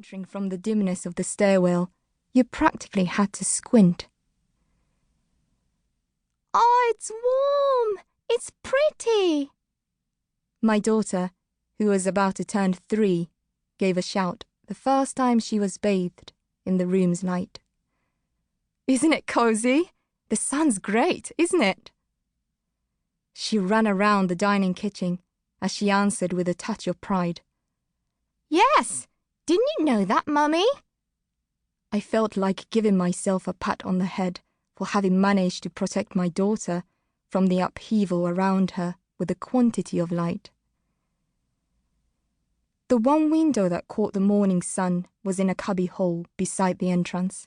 Entering from the dimness of the stairwell, you practically had to squint. Oh, it's warm! It's pretty! My daughter, who was about to turn 3, gave a shout the first time she was bathed in the room's light. Isn't it cozy? The sun's great, isn't it? She ran around the dining kitchen as she answered with a touch of pride. Yes! Didn't you know that, Mummy? I felt like giving myself a pat on the head for having managed to protect my daughter from the upheaval around her with a quantity of light. The one window that caught the morning sun was in a cubby hole beside the entrance,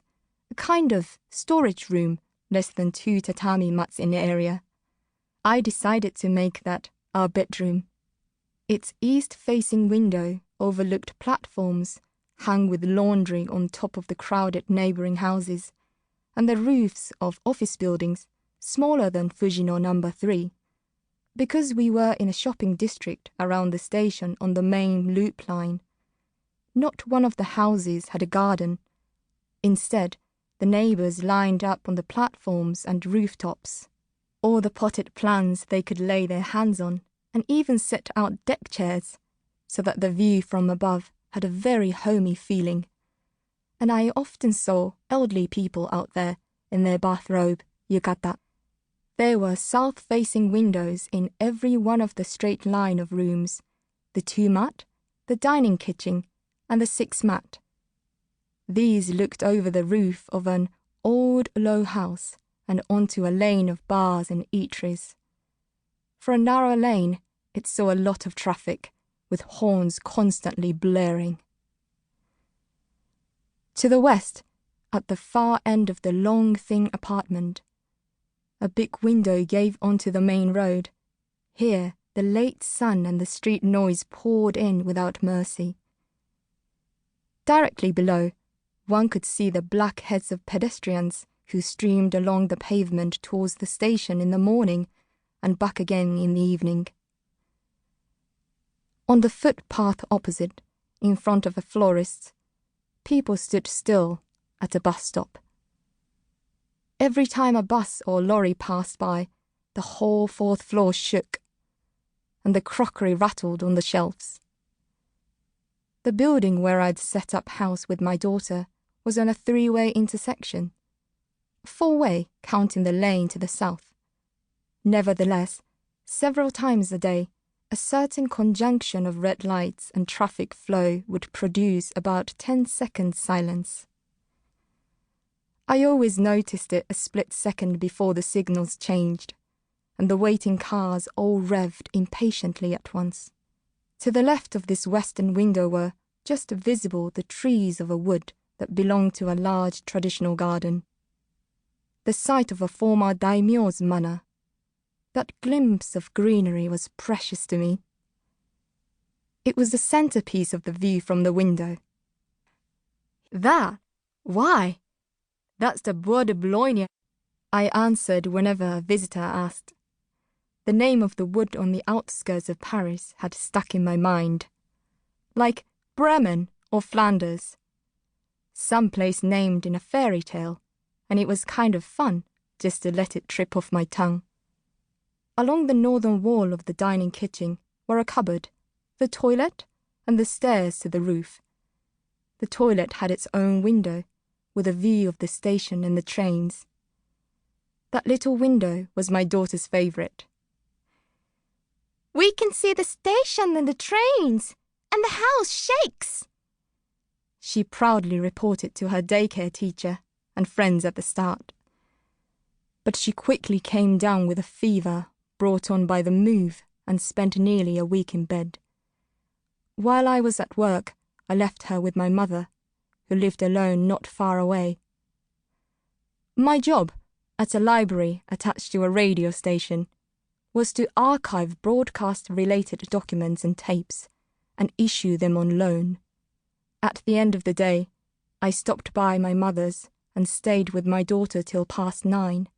a kind of storage room less than 2 tatami mats in area. I decided to make that our bedroom. Its east-facing window overlooked platforms hung with laundry on top of the crowded neighboring houses, and the roofs of office buildings smaller than Fujino No. 3. Because we were in a shopping district around the station on the main loop line, not one of the houses had a garden. Instead, the neighbors lined up on the platforms and rooftops, all the potted plants they could lay their hands on, and even set out deck chairs, so that the view from above had a very homey feeling. And I often saw elderly people out there in their bathrobe, yukata. There were south-facing windows in every one of the straight line of rooms, the 2-mat, the dining kitchen, and the 6-mat. These looked over the roof of an old low house and onto a lane of bars and eateries. For a narrow lane, it saw a lot of traffic, with horns constantly blaring. To the west, at the far end of the long, thin apartment, a big window gave onto the main road. Here, the late sun and the street noise poured in without mercy. Directly below, one could see the black heads of pedestrians who streamed along the pavement towards the station in the morning and back again in the evening. On the footpath opposite, in front of a florist's, people stood still at a bus stop. Every time a bus or lorry passed by, the whole 4th floor shook, and the crockery rattled on the shelves. The building where I'd set up house with my daughter was on a 3-way intersection, 4-way counting the lane to the south. Nevertheless, several times a day, a certain conjunction of red lights and traffic flow would produce about 10-second silence. I always noticed it a split second before the signals changed, and the waiting cars all revved impatiently at once. To the left of this western window were just visible the trees of a wood that belonged to a large traditional garden, the site of a former daimyo's manor. That glimpse of greenery was precious to me. It was the centerpiece of the view from the window. That? Why? That's the Bois de Boulogne, I answered whenever a visitor asked. The name of the wood on the outskirts of Paris had stuck in my mind. Like Bremen or Flanders. Some place named in a fairy tale, and it was kind of fun just to let it trip off my tongue. Along the northern wall of the dining kitchen were a cupboard, the toilet, and the stairs to the roof. The toilet had its own window, with a view of the station and the trains. That little window was my daughter's favourite. We can see the station and the trains, and the house shakes, she proudly reported to her daycare teacher and friends at the start. But she quickly came down with a fever brought on by the move and spent nearly a week in bed. While I was at work, I left her with my mother, who lived alone not far away. My job, at a library attached to a radio station, was to archive broadcast-related documents and tapes and issue them on loan. At the end of the day, I stopped by my mother's and stayed with my daughter till past 9,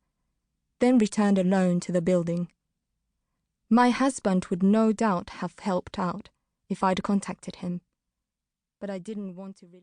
then returned alone to the building. My husband would no doubt have helped out if I'd contacted him, but I didn't want to rely